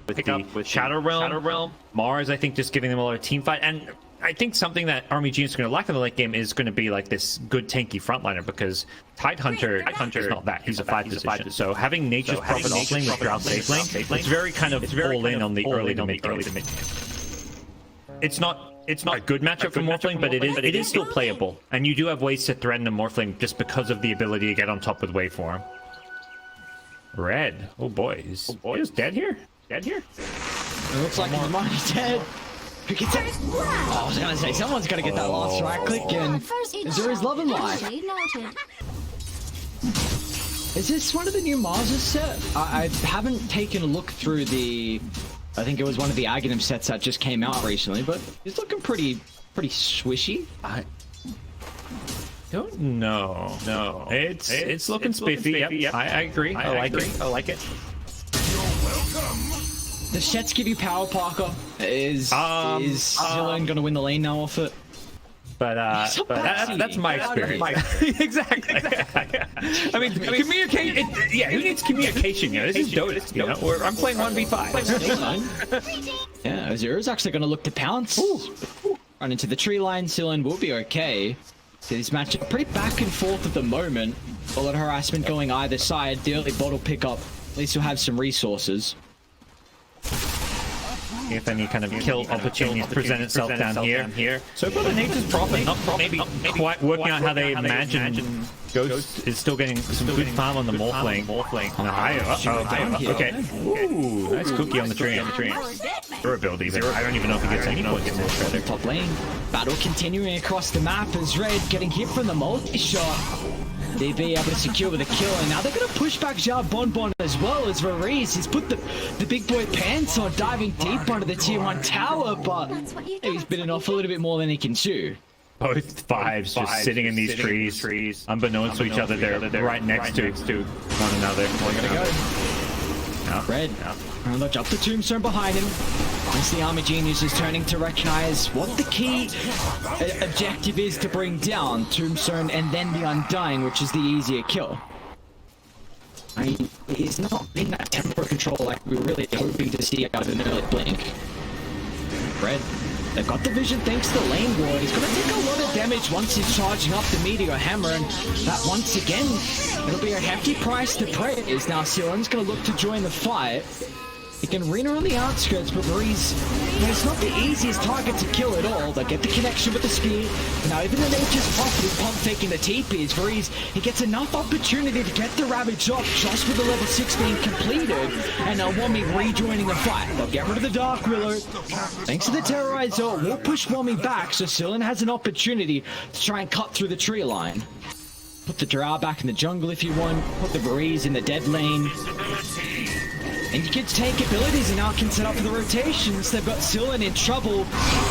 with Shadow Realm. Mars, I think, just giving them a lot of team fight. And I think something that Army Genius is going to lack in the late game is going to be like this good tanky frontliner, because Tidehunter is not that. He's a 5 position. So having Nature's Prophet off lane with Drought safe lane, it's very kind of all in on the early to mid game. It's not a good matchup for Morphling, but it is still playable. And you do have ways to threaten a Morphling just because of the ability to get on top with Waveform. Red. Oh boy, is dead here? Dead here? It looks like he might be dead. Who gets it? Oh, I was gonna say, someone's gotta get that last right click, and Azuri's loving life. Is this one of the new Marses set? I haven't taken a look through the... I think it was one of the Aghanim sets that just came out recently, but it's looking pretty swishy. I don't know. No, it's looking spiffy. Yep. I agree. I like it. The sets give you power, Parker. Is Zillion gonna win the lane now off it? But that's my experience. Exactly. I mean, communication. Yeah, who needs communication? You know, this is Dota. You know, I'm playing 1v5. Yeah, Azura's actually gonna look to pounce. Run into the tree line. Zillion will be okay. So this match pretty back and forth at the moment. A lot of harassment going either side. The early bottle pickup. At least you'll have some resources. If any kind of kill opportunities present itself down here. So for the Nature's Prophet, not maybe quite working out how they imagine Ghost is still getting some good farm on the Morphling. On the higher. Okay. Ooh, nice cookie on the tree. Durability there. I don't even know if he gets any points in this. Top lane. Battle continuing across the map as Red getting hit from the multi-shot. They'd be able to secure with a kill, and now they're going to push back Jar Bonbon as well as Varese. He's put the big boy pants on, diving deep under the tier 1 tower, but he's bitten off a little bit more than he can chew. Both fives just sitting in these trees, unbeknownst to each other, they're right next to one another. We're gonna go. Red, look up the Tombstone behind him. Once the Army Genius is turning to recognize what the key objective is to bring down Tombstone and then the Undying, which is the easier kill. I mean, he's not in that tempo control like we were really hoping to see out of an early blink. Red, they've got the vision thanks to the lane ward. He's going to take a lot of damage once he's charging up the Meteor Hammer, and that once again, it'll be a hefty price to pay. Is now Zillion's going to look to join the fight. He can arena on the outskirts, but Varese, it's not the easiest target to kill at all. They get the connection with the spear. Now even the Nature's Prophet is pump faking the TP as Varese, he gets enough opportunity to get the Ravage off just with the level 6 being completed. And now Wommy rejoining the fight. They'll get rid of the Dark Willow. Thanks to the Terrorizer, we'll push Wommy back so Zillion has an opportunity to try and cut through the tree line. Put the Drow back in the jungle if you want. Put the Varese in the dead lane. And you can take abilities and now can set up for the rotations. They've got Zillion in trouble.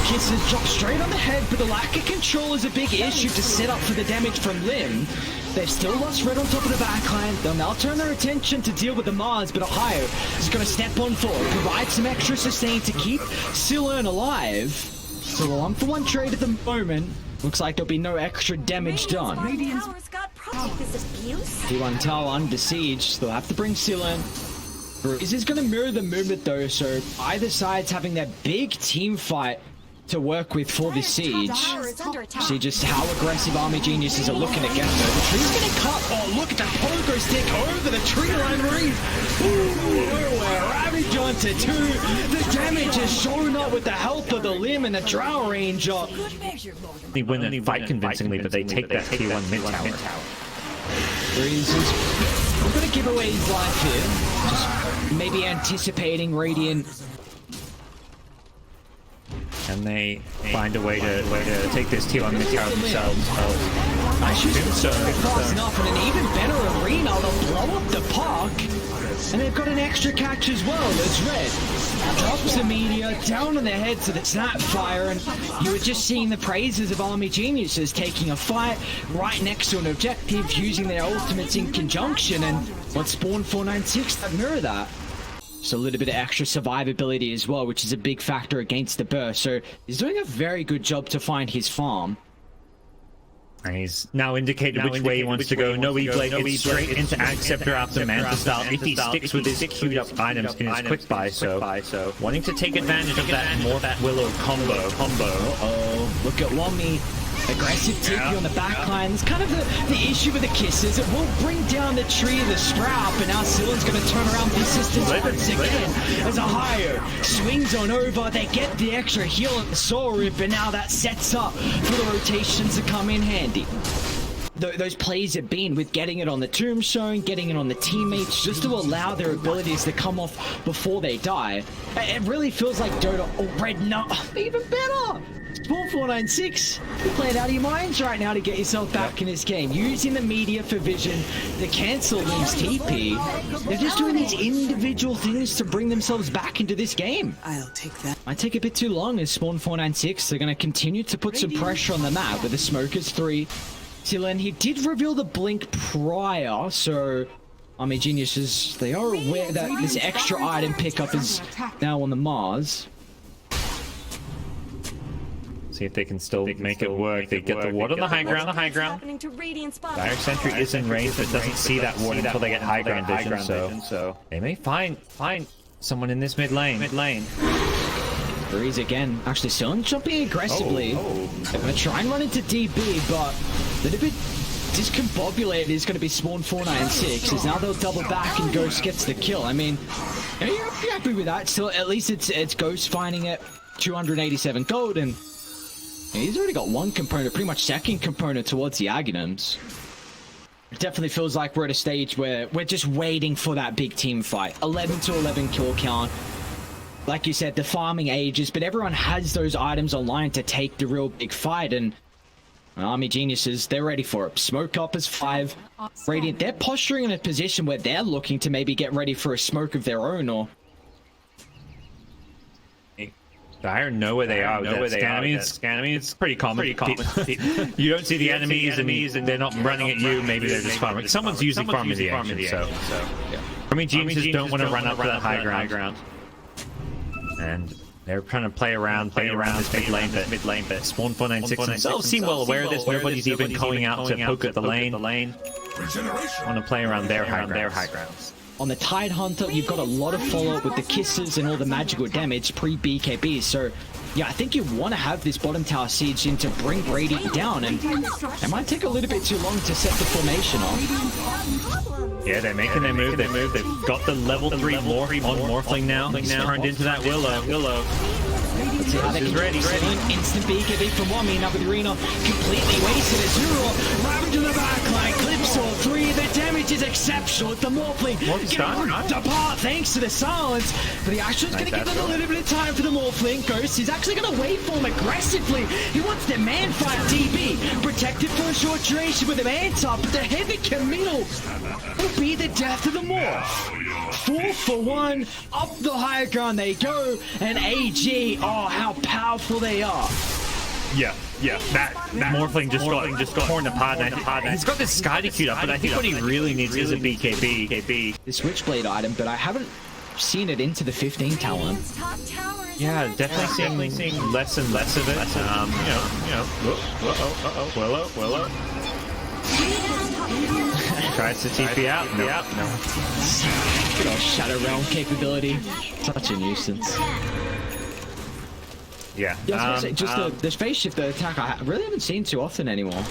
Kisses drop straight on the head, but the lack of control is a big issue to set up for the damage from Lim. They've still lost Red on top of the backline. They'll now turn their attention to deal with the Mars, but Ohio is going to step on forward, provide some extra sustain to keep Zillion alive. So a 1-for-1 trade at the moment. Looks like there'll be no extra damage done. T1 Tower under siege. They'll have to bring Zillion. This is going to mirror the movement though, so either side's having that big team fight to work with for the siege. See just how aggressive Army Geniuses are looking to get there. The tree's going to cut. Oh, look at the pogo stick over the tree line reef. Ooh, Ravage onto 2. The damage is shown up with the help of the Limb and the Drow Ranger. They win the fight convincingly, but they take that tier 1 mid tower. I'm going to give away his life here. Just maybe anticipating Radiant. And they find a way to take this tier 1 mid tower themselves. I should fast enough and an even better arena to blow up the park. And they've got an extra catch as well. It's Red. Drops the meteor down on their heads of the Snapfire, and you were just seeing the praises of Army Geniuses taking a fight right next to an objective, using their ultimates in conjunction, and what Spawn 496 that mirror that. So a little bit of extra survivability as well, which is a big factor against the burst. So he's doing a very good job to find his farm. And he's now indicated which way he wants to go. No E-Blade, it's straight into Ag Scepter after Manta style if he sticks with his queued up items in his quick buy. So wanting to take advantage of that more Willow combo. Uh-oh, look at Wami. Aggressive TP on the back line. It's kind of the issue with the kisses. It will bring down the tree of the Sprout, but now Sillen's going to turn around persistence once again as a higher swings on over. They get the extra heal at the Soul Rip, and now that sets up for the rotations to come in handy. Those plays have been with getting it on the Tombstone, getting it on the teammates, just to allow their abilities to come off before they die. It really feels like Dota, Red Nut, even better! Spawn 496, you're playing out of your minds right now to get yourself back in this game. Using the media for vision to cancel Link's TP. They're just doing these individual things to bring themselves back into this game. I'll take that. Might take a bit too long as Spawn 496. They're going to continue to put some pressure on the map with the Smokers 3. Sillen, he did reveal the blink prior, so Army Geniuses, they are aware that this extra item pickup is now on the Mars. See if they can still make it work. They get the ward on the high ground. Direct Sentry is in range, but doesn't see that ward until they get high ground vision. So they may find someone in this mid lane. Breeze again. Actually, Sillen jumping aggressively. They're going to try and run into DB, but a little bit discombobulated is going to be Spawn 496, as now they'll double back and Ghost gets the kill. I mean, you're happy with that. Still, at least it's Ghost finding it 287 gold, and he's already got one component, pretty much second component towards the Aghanims. It definitely feels like we're at a stage where we're just waiting for that big team fight. 11 to 11 kill count. Like you said, the farming ages, but everyone has those items online to take the real big fight, and Army Geniuses, they're ready for it. Smoke up is 5. Radiant, they're posturing in a position where they're looking to maybe get ready for a smoke of their own, or... I know where they are. I mean, it's pretty common. You don't see the enemies and they're not running at you. Maybe they're just farming. Someone's usually farming the action. So I mean, Geniuses don't want to run up to that high ground. And they're trying to play around this mid lane bit. Spawn 496 themselves seem well aware of this. Nobody's even calling out to poke at the lane. Want to play around their high grounds. On the Tidehunter, you've got a lot of follow-up with the kisses and all the magical damage pre-BKB, so yeah, I think you want to have this bottom tower siege in to bring Radiant down, and it might take a little bit too long to set the formation off. Yeah, they're making their move. They've got the level 3 morph on Morphling now. He's turned into that Willow. Let's see how they can ready. Instant BKB from Wami, now with the arena completely wasted. Azura, ravaged to the backline, clips all 3. The damage is exceptional. The Morphling getting ripped apart thanks to the silence. But the action's going to give them a little bit of time for the Morphling. Ghost is actually going to waveform aggressively. He wants the man fight DB. Protected for a short duration with the Manta, but the heavy committal will be the death of the Morph. 4 for 1, up the higher ground they go, and AG, oh, how powerful they are. Yeah, that Morphling just got torn apart. He's got this Skadi queued up, but I think what he really needs is a BKB. The Switchblade item, but I haven't seen it into the 15 talent. Yeah, definitely seeing less and less of it. Willow. Tries to TP out. No. Good old Shadow Realm capability. Such a nuisance. Yeah. I was gonna say, just the space shift attack I really haven't seen too often anymore.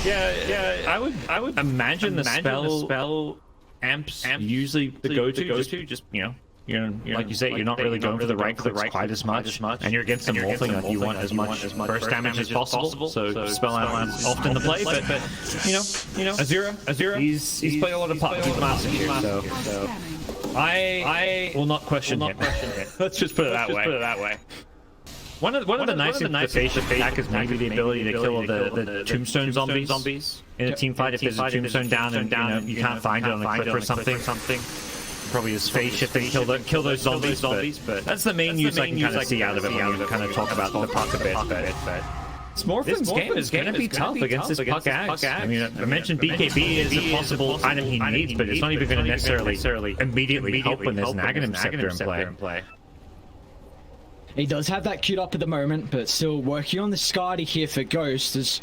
Yeah. I would imagine the spell amps usually the go-to. Just like you say, you're not really going for the right clicks quite as much, and you're against the Morphling, like you want as much burst damage as possible. So spell amps often the play, but Azura, he's played a lot of Master here, so I will not question him. Let's just put it that way. One of the nice things with the face attack is maybe the ability to kill the Tombstone zombies in a team fight. If there's a Tombstone down and you can't find it on a cliff or something. Probably his face shift and kill those zombies, but that's the main use I can kind of see out of it when you kind of talk about the puck a bit. But Smorflin's game is going to be tough against this puck axe. I mean, I mentioned BKB is a possible item he needs, but it's not even going to necessarily immediately help when there's an Aghanim Scepter in play. He does have that queued up at the moment, but still working on the Skadi here for Ghost as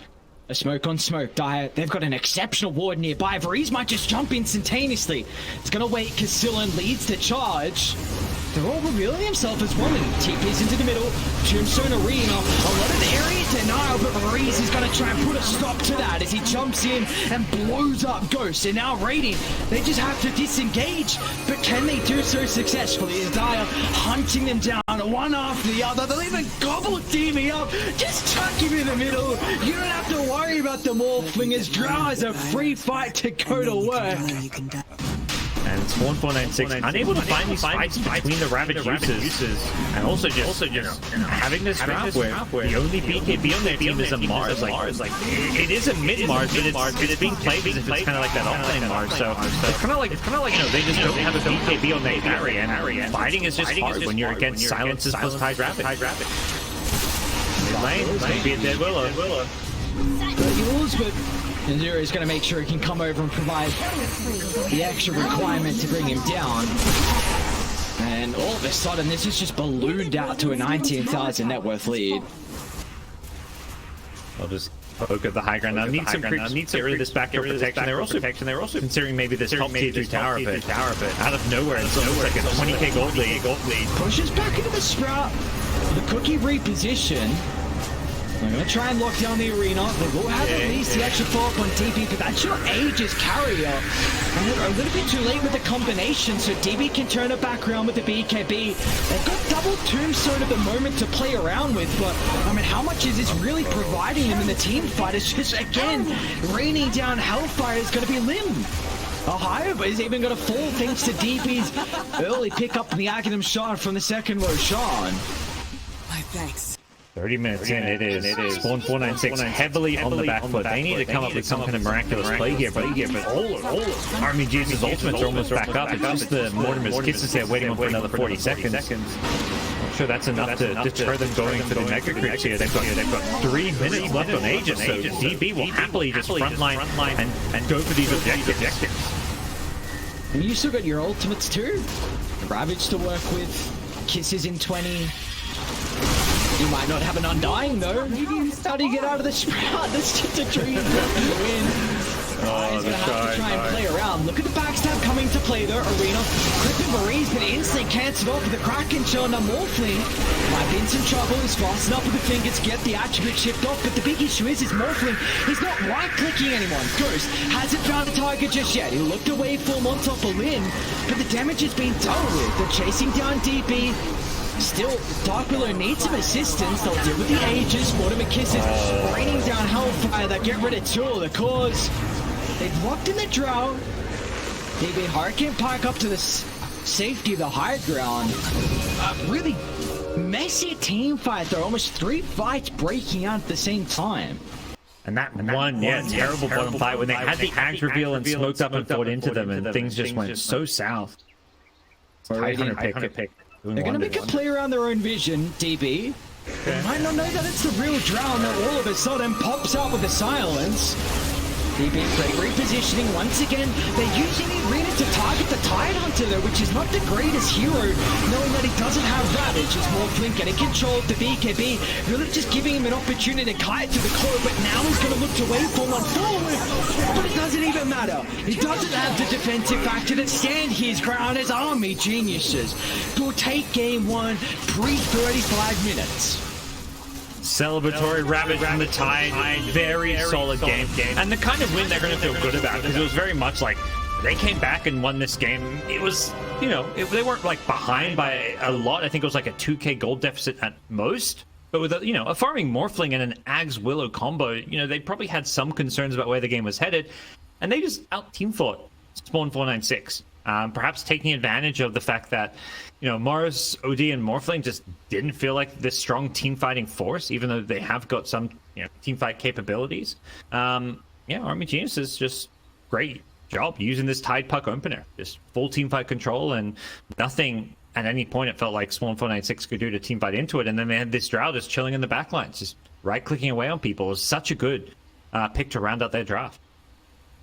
A smoke on smoke. Dire, they've got an exceptional ward nearby. Varese might just jump instantaneously. He's gonna wait because Sillin leads the charge. They're all revealing himself as one. TP's into the middle. Tombstone Arena. A lot of area denial, but Varese is going to try and put a stop to that as he jumps in and blows up Ghost. And now Raiding, they just have to disengage. But can they do so successfully? As Dire hunting them down one after the other. They'll even gobble DB up. Just chuck him in the middle. You don't have to worry about the Morphling as Drow has a free fight to go to work. And Spawn496 unable to find these fights between the Ravage users, and also just having this draft where the only BKB on their team is a Mars. Like it is a mid Mars, but it's being played as if it's kind of like that offlane Mars. So it's kind of like they just don't have a BKB on their carry, and fighting is just hard when you're against silences plus high graphic. Mid lane, maybe a dead Willow. But Zero is going to make sure he can come over and provide the extra requirement to bring him down. And all of a sudden, this is just ballooned out to a 19,000 net worth lead. I'll just poke at the high ground. Now need some creeps. Need to get rid of this backdoor protection. They're also considering maybe this top tier 2 tower, but out of nowhere, it's almost like a 20k gold lead. Pushes back into the Sprout. The cookie reposition. They're going to try and lock down the arena. They will have at least the extra follow-up on DB, but that's your Aegis carrier. And they're a little bit too late with the combination, so DB can turn it back around with the BKB. They've got double Tombstone at the moment to play around with, but I mean, how much is this really providing them in the team fight? It's just, again, raining down Hellfire is going to be Lim. Ohio is even going to fall thanks to DB's early pickup in the Aghanim shot from the second Roshan. My thanks. 30 minutes in, it is. Spawn496 heavily on the back foot. They need to come up with some kind of miraculous play here, but all of Army Genius's ultimates are almost back up. It's just the Mortimer's Kisses there waiting for another 40 seconds. I'm sure that's enough to deter them going for the Mega Creeps here. They've got 3 minutes left on Aegis, so DB will happily just frontline and go for these objectives. And you still got your ultimates too. Ravage to work with. Kisses in 20. You might not have an Undying though. How do you get out of the Sprout? That's just a dream to win. He's going to have to try and play around. Look at the backstab coming to play though. Arena. Crippin Varese, but instantly cancelled off with the Kraken showing a Morphling. Might be in some trouble. He's fast enough with the fingers to get the attribute shipped off, but the big issue is Morphling. He's not right-clicking anyone. Ghost hasn't found a target just yet. He looked away full on top of Lin, but the damage has been done with. They're chasing down DB. Still, Dark Willow needs some assistance. They'll deal with the Aegis. Mortimer Kisses raining down Hellfire. They get rid of 2 of the cores. They've locked in the Drow. DB Hurricane Pike up to the safety of the high ground. Really messy team fight though. Almost 3 fights breaking out at the same time. And that one, terrible bottom fight when they had the Ags reveal and smoked up and fought into them, and things just went so south. Tidehunter pick. They're going to make a play around their own vision, DB. They might not know that it's the real Drow, and then all of a sudden pops out with the silence. DB great repositioning once again. They're using the arena to target the Tidehunter though, which is not the greatest hero, knowing that he doesn't have Ravage. It's Morphling getting control of the BKB, really just giving him an opportunity to kite to the core, but now he's going to look to wait for one forward. But it doesn't even matter. He doesn't have the defensive factor to stand his ground as Army Geniuses. Will take game 1 pre-35 minutes. Celebratory Ravage from the Tide, very solid game, and the kind of win they're going to feel good about, because it was very much like they came back and won this game. It was, they weren't like behind by a lot. I think it was like a 2k gold deficit at most, but with a farming Morphling and an Ags Willow combo, they probably had some concerns about where the game was headed, and they just out team fought Spawn496. Perhaps taking advantage of the fact that, Mars, OD, and Morphling just didn't feel like this strong team fighting force, even though they have got some, team fight capabilities. Army Genius is just great job using this Tide Puck opener. Just full team fight control, and nothing at any point it felt like Spawn496 could do to team fight into it. And then they had this Drow just chilling in the backlines, just right-clicking away on people. It was such a good pick to round out their draft.